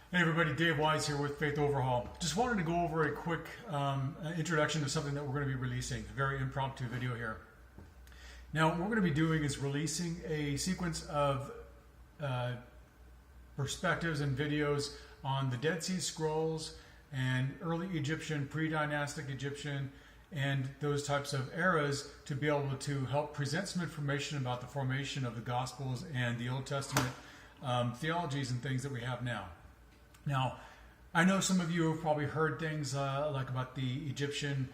Hey everybody, Dave Wise here with Faith Overhaul. Just wanted to go over a quick introduction to something that we're going to be releasing, a very impromptu video here. Now, what we're going to be doing is releasing a sequence of perspectives and videos on the Dead Sea Scrolls and early Egyptian, pre-dynastic Egyptian, and those types of eras to be able to help present some information about the formation of the Gospels and the Old Testament theologies and things that we have now. Now, I know some of you have probably heard things like about the Egyptian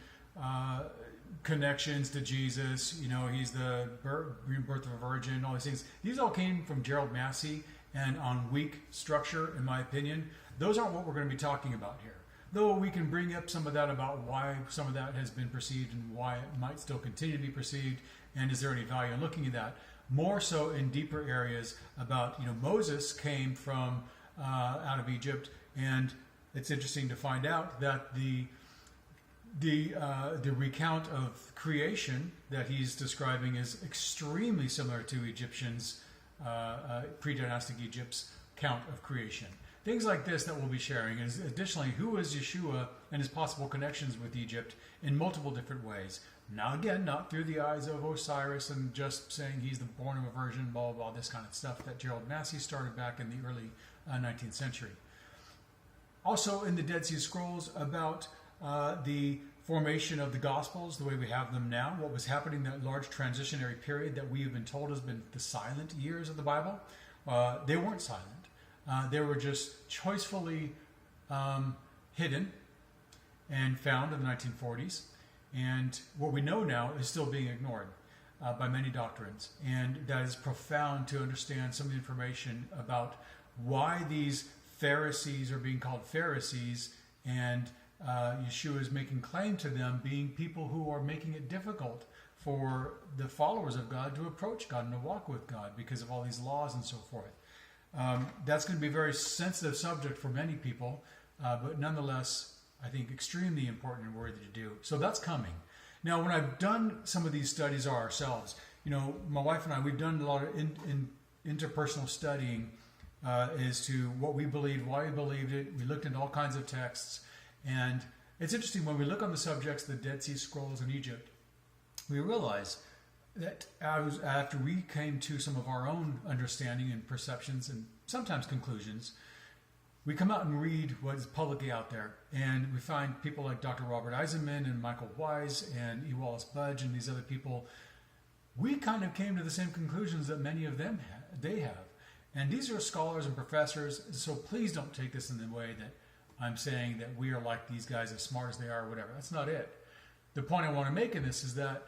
connections to Jesus. You know, he's the birth of a virgin, all these things. These all came from Gerald Massey and on weak structure, in my opinion. Those aren't what we're going to be talking about here. Though we can bring up some of that about why some of that has been perceived and why it might still continue to be perceived, and is there any value in looking at that. More so in deeper areas about, Moses came from out of Egypt, and it's interesting to find out that the recount of creation that he's describing is extremely similar to Egyptians, pre-dynastic Egypt's count of creation. Things like this that we'll be sharing is additionally who is Yeshua and his possible connections with Egypt in multiple different ways. Now again, not through the eyes of Osiris and just saying he's the born of a virgin, blah, blah, blah, this kind of stuff that Gerald Massey started back in the early 19th century. Also in the Dead Sea Scrolls about the formation of the Gospels, the way we have them now, what was happening in that large transitionary period that we have been told has been the silent years of the Bible. They weren't silent. They were just choicefully hidden and found in the 1940s. And what we know now is still being ignored by many doctrines. And that is profound to understand some of the information about why these Pharisees are being called Pharisees, and Yeshua is making claim to them being people who are making it difficult for the followers of God to approach God and to walk with God because of all these laws and so forth. That's going to be a very sensitive subject for many people, but nonetheless, I think extremely important and worthy to do. So that's coming. Now, when I've done some of these studies ourselves, my wife and I, we've done a lot of interpersonal studying as to what we believed, why we believed it. We looked into all kinds of texts. And it's interesting, when we look on the subjects of the Dead Sea Scrolls in Egypt, we realize that after we came to some of our own understanding and perceptions and sometimes conclusions, we come out and read what is publicly out there, and we find people like Dr. Robert Eisenman and Michael Wise and E. Wallace Budge and these other people. We kind of came to the same conclusions that many of them they have. And these are scholars and professors, so please don't take this in the way that I'm saying that we are like these guys, as smart as they are or whatever. That's not it. The point I want to make in this is that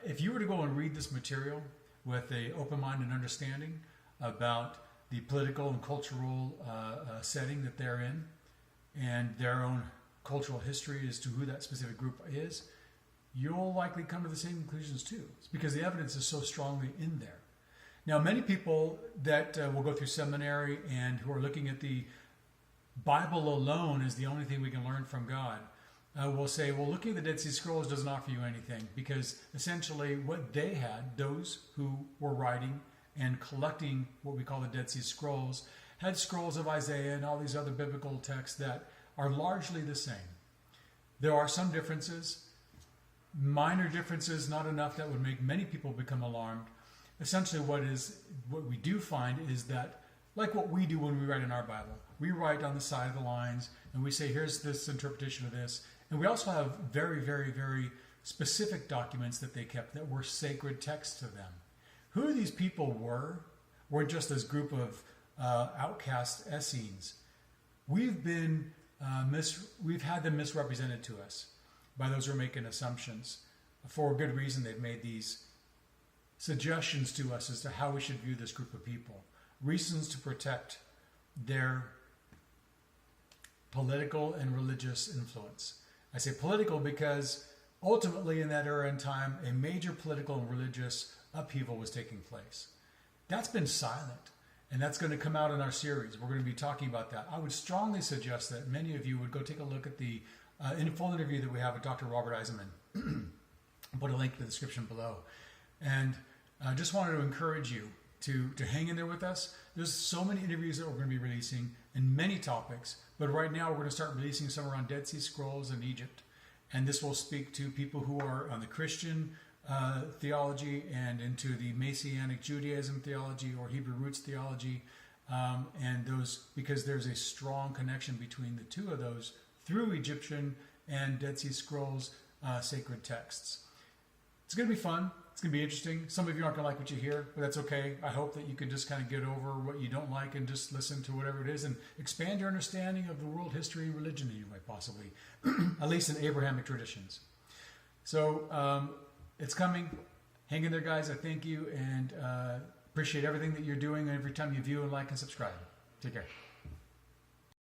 if you were to go and read this material with an open mind and understanding about the political and cultural setting that they're in and their own cultural history as to who that specific group is, you'll likely come to the same conclusions too. It's because the evidence is so strongly in there. Now, many people that will go through seminary and who are looking at the Bible alone as the only thing we can learn from God will say, well, looking at the Dead Sea Scrolls doesn't offer you anything, because essentially what they had, those who were writing and collecting what we call the Dead Sea Scrolls, had scrolls of Isaiah and all these other biblical texts that are largely the same. There are some differences, minor differences, not enough that would make many people become alarmed. Essentially what we do find is that, like what we do when we write in our Bible, we write on the side of the lines and we say, here's this interpretation of this. And we also have very, very, very specific documents that they kept that were sacred texts to them. Who these people were just this group of outcast Essenes. We've had them misrepresented to us by those who are making assumptions. For a good reason, they've made these suggestions to us as to how we should view this group of people. Reasons to protect their political and religious influence. I say political because ultimately in that era and time, a major political and religious upheaval was taking place. That's been silent, and that's going to come out in our series. We're going to be talking about that. I would strongly suggest that many of you would go take a look at the full interview that we have with Dr. Robert Eisenman. I'll put a link in the description below. And I just wanted to encourage you to hang in there with us. There's so many interviews that we're going to be releasing in many topics, but right now we're going to start releasing some around Dead Sea Scrolls and Egypt. And this will speak to people who are on the Christian theology and into the Messianic Judaism theology or Hebrew roots theology. And those, because there's a strong connection between the two of those through Egyptian and Dead Sea Scrolls sacred texts. It's going to be fun. It's going to be interesting. Some of you aren't going to like what you hear, but that's okay. I hope that you can just kind of get over what you don't like and just listen to whatever it is and expand your understanding of the world history and religion that you might possibly, at least in Abrahamic traditions. So it's coming. Hang in there, guys. I thank you and appreciate everything that you're doing every time you view and like and subscribe. Take care.